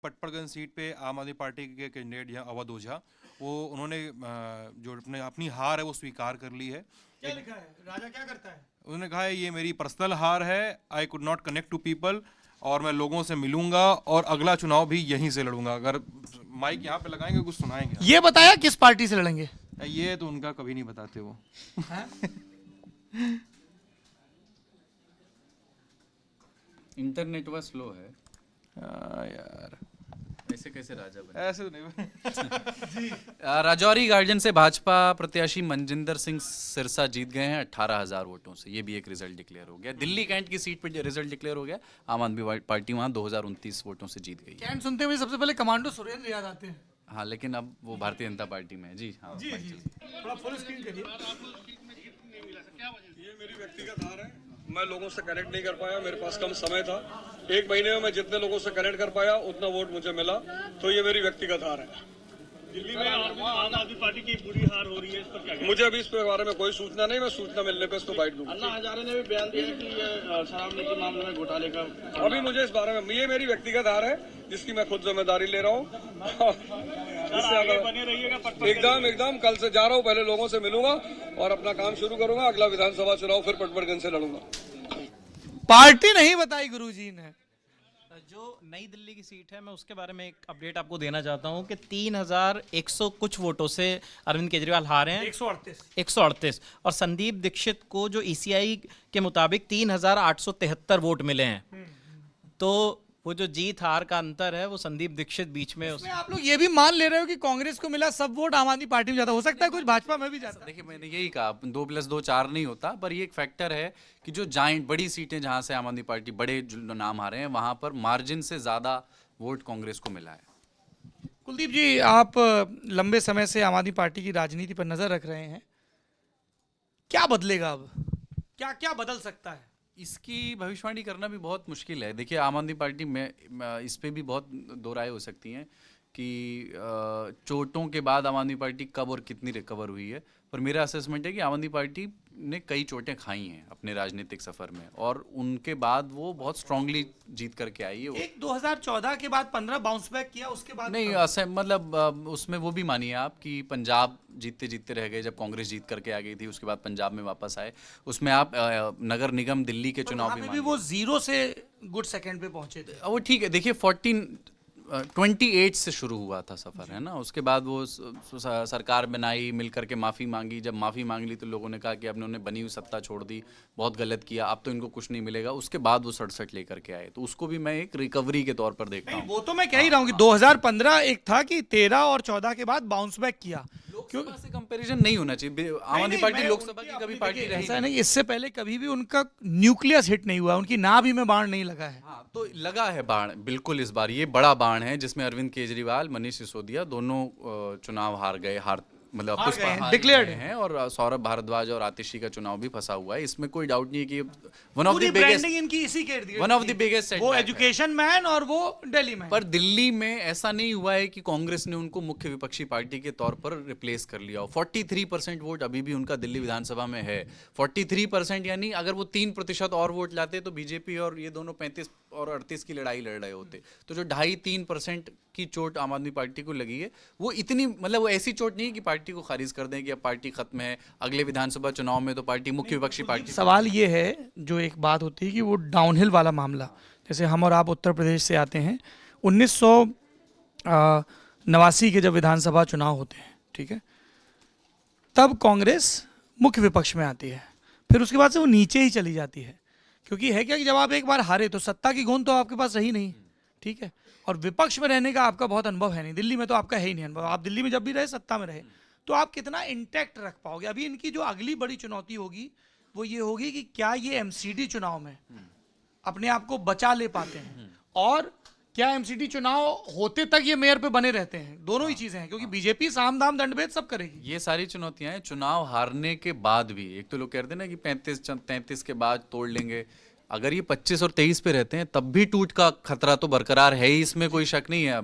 Patparganj seat पे आम आदमी पार्टी के कैंडिडेट यहाँ अवध ओझा, वो उन्होंने जो अपनी हार है वो स्वीकार कर ली है। क्या लिखा है? राजा क्या करता है? उन्होंने कहा है ये मेरी पर्सनल हार है, I could not connect to people, और मैं लोगों से मिलूंगा और अगला चुनाव भी यहीं से लड़ूंगा। अगर माइक यहाँ पे लगाएंगे कुछ सुनाएंगे। ये बताया किस पार्टी से लड़ेंगे? ये तो उनका कभी नहीं बताते वो। इंटरनेट वह स्लो है यार ऐसे कैसे राजा बने? ऐसे तो नहीं। राजौरी गार्डन से भाजपा प्रत्याशी मनजिंदर सिंह सिरसा जीत गए हैं 18,000 वोटों से। ये भी एक रिजल्ट डिक्लेयर हो गया। दिल्ली कैंट की सीट पर रिजल्ट डिक्लेयर हो गया। आम आदमी पार्टी वहां 2029 वोटों से जीत गई। कैंट सुनते हुए सबसे पहले कमांडो सुरेंद्र याद आते हैं। हाँ, लेकिन अब वो भारतीय जनता पार्टी में है। जी हाँ, जी जी थोड़ा फुल स्क्रीन करिए। ये मेरी व्यक्तिगत हार है। मैं लोगों से कनेक्ट नहीं कर पाया, मेरे पास कम समय था। 1 महीने में मैं जितने लोगों से कनेक्ट कर पाया उतना वोट मुझे मिला, तो ये मेरी व्यक्तिगत हार है। दिल्ली में आम आदमी पार्टी की बुरी हार हो रही है, इस पर क्या मुझे अभी इस बारे में कोई सूचना नहीं, मैं सूचना मिलने पे इसको बाइट दूंगा। अन्ना हजारे ने भी बयान दिया कि ये शराब नीति मामले में घोटाले का अभी मुझे इस बारे में, ये मेरी व्यक्तिगत हार है जिसकी मैं खुद जिम्मेदारी ले रहा हूँ। बने रहिएगा। एकदम कल से जा रहा हूँ, पहले लोगों से मिलूंगा और अपना काम शुरू करूंगा। अगला विधानसभा चुनाव फिर पटपड़गंज से लड़ूंगा। पार्टी नहीं बताई गुरुजी ने। जो नई दिल्ली की सीट है, मैं उसके बारे में एक अपडेट आपको देना चाहता हूं कि 3,100 कुछ वोटों से अरविंद केजरीवाल हारे हैं। 138 और संदीप दीक्षित को जो ईसीआई के मुताबिक 3,873 वोट मिले हैं। तो वो जो जीत हार का अंतर है वो संदीप दीक्षित बीच में उसमें आप लोग ये भी मान ले रहे हो कि कांग्रेस को मिला सब वोट आम आदमी पार्टी में जाता, हो सकता है कुछ भाजपा में भी जाता। देखिए, मैंने यही कहा 2 + 2 4 नहीं होता, पर ये एक फैक्टर है कि जो जाइंट बड़ी सीटें जहां से आम आदमी पार्टी बड़े जो नाम हारे हैं वहां पर मार्जिन से ज्यादा वोट कांग्रेस को मिला है। कुलदीप जी, आप लंबे समय से आम आदमी पार्टी की राजनीति पर नजर रख रहे हैं, क्या बदलेगा अब? क्या क्या बदल सकता है? इसकी भविष्यवाणी करना भी बहुत मुश्किल है। देखिए, आम आदमी पार्टी में इस पे भी बहुत दो राय हो सकती हैं कि चोटों के बाद आम आदमी पार्टी कब और कितनी रिकवर हुई है। पर मेरा असेसमेंट है कि आम आदमी पार्टी ने कई चोटें खाई हैं अपने राजनीतिक सफर में, और उनके बाद वो बहुत स्ट्रांगली जीत करके आई है। एक 2014 के बाद 15 बाउंस बैक किया, उसके बाद नहीं, मतलब उसमें वो भी मानिए आप कि पंजाब जीतते जीतते रह गए। जब कांग्रेस जीत करके आ गई थी उसके बाद पंजाब में वापस आए। उसमें आप नगर निगम दिल्ली के चुनाव भी वो 0 से गुड सेकंड पे पहुंचे थे। वो ठीक है। देखिए, 28 से शुरू हुआ था सफर, है ना। उसके बाद वो सरकार बनाई, मिलकर के माफ़ी मांगी। जब माफ़ी मांग ली तो लोगों ने कहा कि अब उन्होंने बनी हुई सत्ता छोड़ दी, बहुत गलत किया, अब तो इनको कुछ नहीं मिलेगा। उसके बाद वो 67 लेकर के आए, तो उसको भी मैं एक रिकवरी के तौर पर देखता हूँ। वो तो मैं कह ही रहा हूँ कि 2015 एक था कि 13 और 14 के बाद बाउंस बैक किया। लोकसभा से कंपैरिजन नहीं होना चाहिए। आम आदमी पार्टी लोकसभा की कभी पार्टी रही ऐसा नहीं, इससे पहले कभी भी उनका न्यूक्लियस हिट नहीं हुआ, उनकी नाभि में बाण नहीं लगा है। हाँ, तो लगा है बाण, बिल्कुल। इस बार ये बड़ा बाण है जिसमें अरविंद केजरीवाल, मनीष सिसोदिया दोनों चुनाव हार गए, मतलब डिक्लेयर्ड हैं, और सौरभ भारद्वाज और आतिशी का चुनाव भी फंसा हुआ है। इसमें कोई डाउट नहीं है कि वन ऑफ द बिगेस्ट इनकी इसी के बिगेस्ट वो एजुकेशन मैन और वो दिल्ली मैन। पर दिल्ली में ऐसा नहीं हुआ है कि कांग्रेस ने उनको मुख्य विपक्षी पार्टी के तौर पर रिप्लेस कर लिया हो। 43% वोट अभी भी उनका दिल्ली विधानसभा में है। 43%, यानी अगर वो 3% और वोट लाते तो बीजेपी और ये दोनों 35 और 38 की लड़ाई लड़ रहे होते। तो जो 2.5-3% की चोट आम आदमी पार्टी को लगी है, वो इतनी, मतलब वो ऐसी चोट नहीं है कि पार्टी को खारिज कर दें कि अब पार्टी खत्म है, अगले विधानसभा चुनाव में तो पार्टी मुख्य विपक्षी पार्टी। सवाल ये है, जो एक बात होती है कि वो डाउनहिल वाला मामला, जैसे हम और आप उत्तर प्रदेश से आते हैं, 1989 के जब विधानसभा चुनाव होते हैं, ठीक है, तब कांग्रेस मुख्य विपक्ष में आती है, फिर उसके बाद से वो नीचे ही चली जाती है। क्योंकि है क्या कि जब आप एक बार हारे तो सत्ता की गोंद तो आपके पास रही नहीं, ठीक है, और विपक्ष में रहने का आपका बहुत अनुभव है नहीं। दिल्ली में तो आपका है ही नहीं अनुभव, आप दिल्ली में जब भी रहे, सत्ता में रहे, तो आप कितना इंटैक्ट रख पाओगे। अभी इनकी जो अगली बड़ी चुनौती होगी वो ये होगी कि क्या ये एमसीडी चुनाव में अपने आप को बचा ले पाते हैं, और क्या एमसीडी चुनाव होते तक ये मेयर पे बने रहते हैं। दोनों ही चीजें हैं, क्योंकि बीजेपी साम दाम दंडभेद सब करेगी। ये सारी चुनौतियां हैं चुनाव हारने के बाद भी। एक तो लोग कहते हैं ना कि 35-33 के बाद तोड़ लेंगे, अगर ये 25 और 23 पे रहते हैं तब भी टूट का खतरा तो बरकरार है ही, इसमें कोई शक नहीं है।